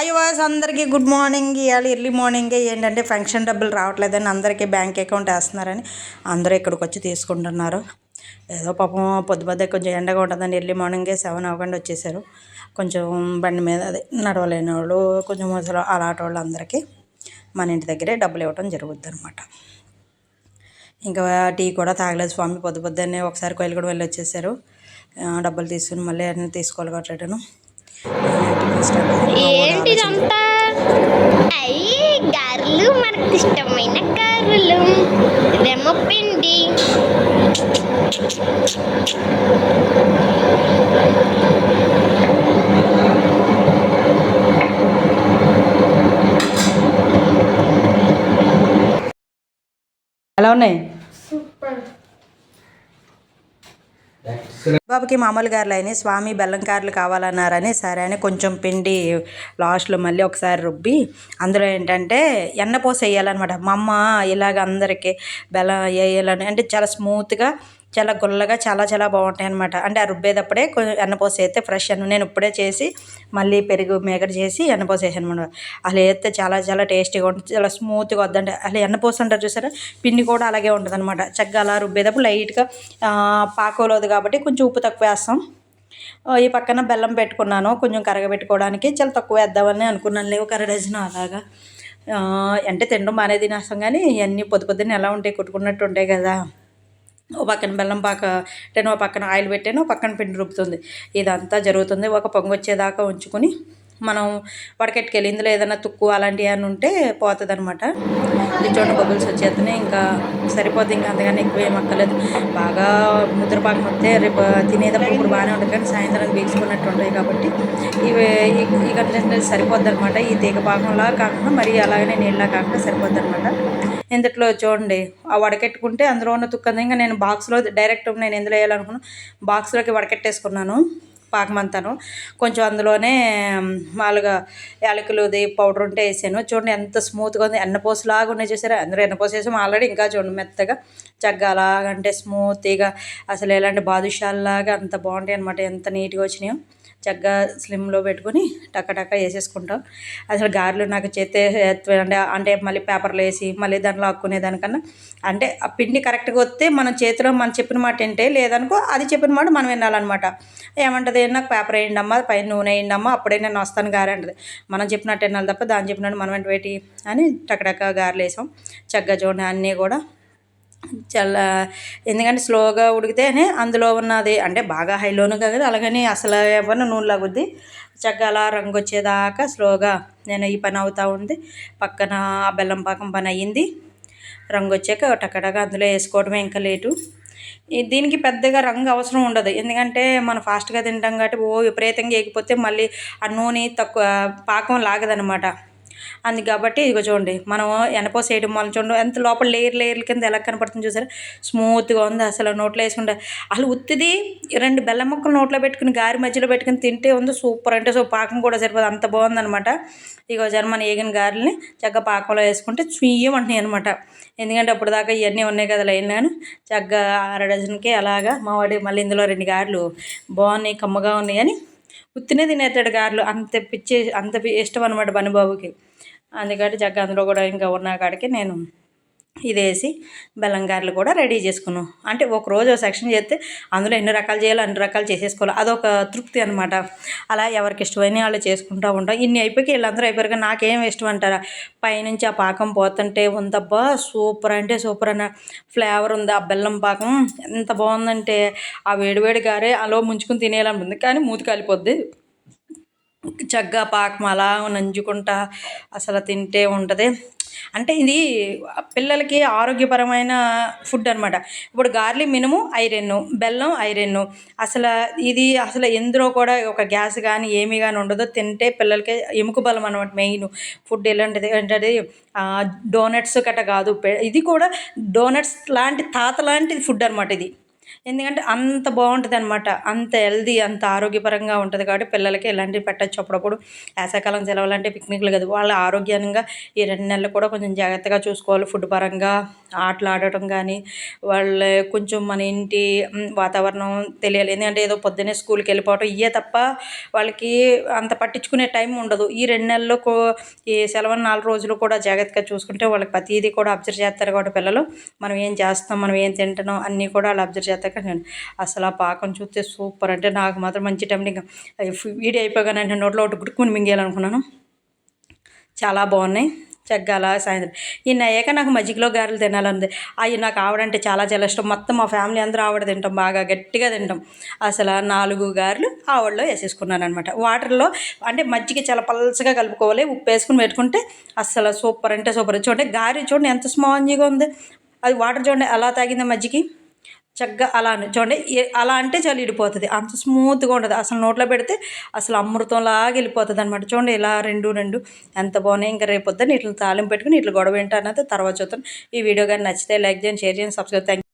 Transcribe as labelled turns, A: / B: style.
A: అయ్యో అందరికీ good morning. ఇవాళ ఎర్లీ మార్నింగే ఏంటంటే ఫంక్షన్ డబ్బులు రావట్లేదని అందరికీ బ్యాంక్ అకౌంట్ వేస్తున్నారని అందరూ ఇక్కడికి వచ్చి తీసుకుంటున్నారు. ఏదో పాపం పొద్దు కొంచెం ఎండగా ఉంటుందని ఎర్లీ మార్నింగే 7 అవ్వకుండా వచ్చేసారు. కొంచెం బండి మీద అదే నడవలేని వాళ్ళు, కొంచెం ముసలి అలాంటి వాళ్ళు అందరికీ మన ఇంటి దగ్గరే డబ్బులు ఇవ్వడం జరుగుద్ది అనమాట. ఇంకా టీ కూడా తాగలేదు స్వామి. పొద్దున్నే ఒకసారి కోయిలు కూడా వెళ్ళి వచ్చేసారు. డబ్బులు తీసుకుని మళ్ళీ అన్నీ తీసుకోవాలి కట్టను.
B: ఏంటిదంతా అయ్యి గారెలు, మనకు ఇష్టమైన గారెలు, ఇదేమో పిండి.
A: ఎలా ఉన్నాయి? బాబుకి మామూలు గారెలు అయినాయి. స్వామి బెల్లం గారెలు కావాలన్నారని సరే అని కొంచెం పిండి లాస్ట్లో మళ్ళీ ఒకసారి రుబ్బి అందులో ఏంటంటే ఎన్నపూస వేయాలన్నమాట. మా అమ్మ ఇలాగ అందరికీ బెల్లం వేయాలని అంటే చాలా స్మూత్గా, చాలా గుల్లగా, చాలా చాలా బాగుంటాయి అనమాట. అంటే ఆ రుబ్బేటప్పుడే కొంచెం ఎన్నపూస వేస్తే ఫ్రెష్ నేను ఇప్పుడే చేసి మళ్ళీ పెరుగు మేకడ చేసి ఎన్నపూస వేసాను అనమాట. అలా వేస్తే చాలా చాలా టేస్టీగా ఉంటుంది, చాలా స్మూత్గా వద్దంటే అలా ఎన్నపూస అంటారు చూసారా, పిండి కూడా అలాగే ఉంటుంది అనమాట. చక్కగా అలా రుబ్బేటప్పుడు లైట్గా పాకోలేదు కాబట్టి కొంచెం ఉప్పు తక్కువ వేస్తాం. ఈ పక్కన బెల్లం పెట్టుకున్నాను కొంచెం కరగబెట్టుకోవడానికి. చాలా తక్కువ వేద్దామని అనుకున్నాను, లేవు డజన్ అలాగా. అంటే తినడం బాగానే తినేస్తాం కానీ ఇవన్నీ పొద్దున్నే ఎలా ఉంటాయి, కొట్టుకున్నట్టు ఉంటాయి కదా. ఓ పక్కన బెల్లం పాక పెట్టాను, ఓ పక్కన ఆయిల్ పెట్టాను, ఓ పక్కన పిండి రుబ్బుతుంది. ఇదంతా జరుగుతుంది. ఒక పొంగు వచ్చేదాకా ఉంచుకొని మనం వడకెట్టుకెళ్ళి ఇందులో ఏదైనా తుక్కు అలాంటివి అని ఉంటే పోతుంది అనమాట. ఇది చూడండి బబుల్స్ వచ్చేస్తున్నాయి. ఇంకా సరిపోతుంది, ఇంకా అంతగానే ఎక్కువ ఏం అక్కర్లేదు. బాగా ముద్రపాకం వస్తే రేపు తినేటప్పుడు ఇప్పుడు బాగానే ఉంటుంది కానీ సాయంత్రం బీల్చుకున్నట్టు ఉంటాయి కాబట్టి ఇవి ఈ కంటెంట్ సరిపోద్ది అనమాట. ఈ తీగ పాకంలా కాకుండా మరి అలాగనే నీళ్ళలా కాకుండా సరిపోద్ది అనమాట. ఇంతట్లో చూడండి ఆ వడకెట్టుకుంటే అందులో ఉన్న తుక్కంది ఇంకా నేను బాక్స్లో డైరెక్ట్ నేను ఎందులో వేయాలనుకున్నాను బాక్స్లోకి వడకెట్టేసుకున్నాను పాకమంతాను. కొంచెం అందులోనే మామూలుగా యాలకులది పౌడర్ ఉంటే వేసాను. చూడండి ఎంత స్మూత్గా ఉంది, ఎన్నపూసలాగా ఉన్నాయి చూసారా. అందరూ ఎన్నపూస వేసాము ఆల్రెడీ. ఇంకా చూడండి మెత్తగా చక్కగా అలాగంటే స్మూత్గా అసలు ఎలాంటి బాదుషాల్లాగా అంత బాగుంటాయి అనమాట. ఎంత నీట్గా వచ్చినాయో. చక్కగా స్లిమ్లో పెట్టుకొని టక్క వేసేసుకుంటాం. అసలు గారెలు నాకు చేతే అంటే మళ్ళీ పేపర్లో వేసి మళ్ళీ దాంట్లో అక్కునే దానికన్నా అంటే ఆ పిండి కరెక్ట్గా వస్తే మనం చేతిలో మనం చెప్పిన మాట వింటే, లేదనుకో అది చెప్పిన మాట మనం వినాలన్నమాట. ఏమంటుంది, నాకు పేపర్ వేయండి అమ్మా, పైన నూనె వేయండి అమ్మా, అప్పుడే నేను వస్తాను గారె అంటది. మనం చెప్పినట్టు వినాలి తప్ప దాన్ని చెప్పినట్టు మనం వెంట పెట్టి అని టక్క గారెలు వేసాం. చక్కగా చూడండి అన్నీ కూడా చాలా, ఎందుకంటే స్లోగా ఉడికితేనే అందులో ఉన్నది అంటే బాగా హైలోను కాదు, అలాగని అసలు ఎవరిన నూనె లాగుద్ది. చక్కగా అలా రంగు వచ్చేదాకా స్లోగా నేను ఈ పని అవుతూ ఉంది. పక్కన బెల్లం పాకం పని అయ్యింది. రంగు వచ్చాక టక్కడగా అందులో వేసుకోవడమే, ఇంకా లేటు. దీనికి పెద్దగా రంగు అవసరం ఉండదు, ఎందుకంటే మనం ఫాస్ట్గా తింటాం కాబట్టి విపరీతంగా వేగిపోతే మళ్ళీ ఆ నూనె తక్కువ పాకం లాగదనమాట. అందుకు కాబట్టి ఇదిగో చూడండి మనం ఎనపోసి వేయడం వల్ల చూడండి ఎంత లోపల లేయర్ల కింద ఎలా కనపడుతుంది చూసారా, స్మూత్గా ఉంది. అసలు నోట్లో వేసుకుంటే అసలు ఉత్తిది 2 బెల్లం ముక్కలు నోట్లో పెట్టుకుని గారి మధ్యలో పెట్టుకుని తింటే ఉంది సూపర్. అంటే పాకం కూడా సరిపోదు, అంత బాగుందనమాట. ఇగో మన ఏగిన గారెల్ని చక్కగా పాకంలో వేసుకుంటే స్వీయమంటున్నాయి అనమాట. ఎందుకంటే అప్పుడు దాకా ఇవన్నీ ఉన్నాయి కదా లైన్గాను. చక్కగా 1/2 డజన్కి అలాగా మా వాడి మళ్ళీ ఇందులో 2 గారెలు బాగున్నాయి, కమ్మగా ఉన్నాయి అని ఉత్తినే తినేస్తాడు గారెలు. అంత ఇష్టం అనమాట బనుబాబుకి. అందుకని చక్కగా అందులో కూడా ఇంకా ఉన్న కాడికి నేను ఇదేసి బెల్లం గారెలు కూడా రెడీ చేసుకున్నాం. అంటే ఒకరోజు సెక్షన్ చేస్తే అందులో ఎన్ని రకాలు చేయాలో అన్ని రకాలు చేసేసుకోవాలి, అదొక తృప్తి అనమాట. అలా ఎవరికి ఇష్టమైన వాళ్ళు చేసుకుంటూ ఉంటాం. ఇన్ని అయిపోయి వీళ్ళందరూ అయిపోయారు కానీ నాకేం ఇష్టం అంటారా, పైనుంచి ఆ పాకం పోతుంటే ఉందబ్బా సూపర్ అంటే సూపర్ అన్న ఫ్లేవర్ ఉంది. ఆ బెల్లం పాకం ఎంత బాగుందంటే ఆ వేడివేడి గారే అలా ముంచుకుని తినేయాలనుకుంది కానీ మూతి కాలిపోద్ది. చక్కగా పాకం అలా నంజుకుంటా అసలు తింటే ఉంటుంది. అంటే ఇది పిల్లలకి ఆరోగ్యపరమైన ఫుడ్ అనమాట. ఇప్పుడు గార్లీ మినిమం ఐరన్, బెల్లం ఐరన్. అసలు ఎందులో కూడా ఒక గ్యాస్ కానీ ఏమీ కానీ ఉండదు. తింటే పిల్లలకి ఎముక బలం అనమాట మెయిన్ ఫుడ్. ఎలాంటిది అంటే డోనట్స్ గట్ట కాదు, ఇది కూడా డోనట్స్ లాంటి తాత లాంటిది ఫుడ్ అనమాట. ఇది ఎందుకంటే అంత బాగుంటుంది అనమాట, అంత హెల్దీ, అంత ఆరోగ్యపరంగా ఉంటుంది. కాబట్టి పిల్లలకి ఇలాంటివి పెట్టచ్చు అప్పుడప్పుడు. వేసవికాలం సెలవులు అంటే పిక్నిక్లు కదా, వాళ్ళ ఆరోగ్యంగా ఈ 2 నెలలు కూడా కొంచెం జాగ్రత్తగా చూసుకోవాలి. ఫుడ్ పరంగా ఆటలు ఆడటం కానీ, వాళ్ళ కొంచెం మన ఇంటి వాతావరణం తెలియాలి. ఎందుకంటే ఏదో పొద్దున్నే స్కూల్కి వెళ్ళిపోవటం ఇవే తప్ప వాళ్ళకి అంత పట్టించుకునే టైం ఉండదు. ఈ 2 నెలలు ఈ సెలవులు 4 రోజులు కూడా జాగ్రత్తగా చూసుకుంటే వాళ్ళకి ప్రతిదీ కూడా అబ్జర్వ్ చేస్తారు. కాబట్టి పిల్లలు మనం ఏం చేస్తాం, మనం ఏం తింటున్నాం అన్నీ కూడా వాళ్ళు అబ్జర్వ్ చేస్తారు. కానీ అసలు ఆ పాకం చూస్తే సూపర్, అంటే నాకు మాత్రం మంచి టైం. ఇంకా వీడియో అయిపోగానే నోట్లో ఒకటి గుట్టుకుని మింగేయాలనుకున్నాను. చాలా బాగున్నాయి. చక్కగా సాయంత్రం ఇన్ని అయ్యాక నాకు మజ్జిగలో గారెలు తినాలంది. అవి నాకు ఆవిడంటే చాలా చాలా ఇష్టం. మొత్తం మా ఫ్యామిలీ అందరూ ఆవిడ తింటాం, బాగా గట్టిగా తింటాం. అసలు 4 గారెలు ఆవిడలో వేసేసుకున్నాను అనమాట. వాటర్లో అంటే మజ్జిగ చాలా పల్చగా కలుపుకోవాలి, ఉప్పు వేసుకుని పెట్టుకుంటే అసలు సూపర్ అంటే సూపర్. చూడండి గారె చూడండి ఎంత స్పాంజీగా ఉంది. అది వాటర్ చూడండి అలా తాగింది మజ్జిగ చక్కగా. అలా చూడండి అలా అంటే చలి ఇడిపోతుంది, అంత స్మూత్గా ఉంటుంది. అసలు నోట్లో పెడితే అసలు అమృతంలాగా వెళ్ళిపోతుంది అనమాట. చూడండి ఇలా రెండు ఎంత బాగున్నాయి. ఇంకా రేపు పొద్దున్న ఇట్లా తాలింపు పెట్టుకుని ఇట్లా గొడవ ఏంటో అన్నది తర్వాత చూద్దాం. ఈ వీడియో కానీ నచ్చితే లైక్ చేయండి, షేర్ చేయండి, సబ్స్క్రైబ్. థ్యాంక్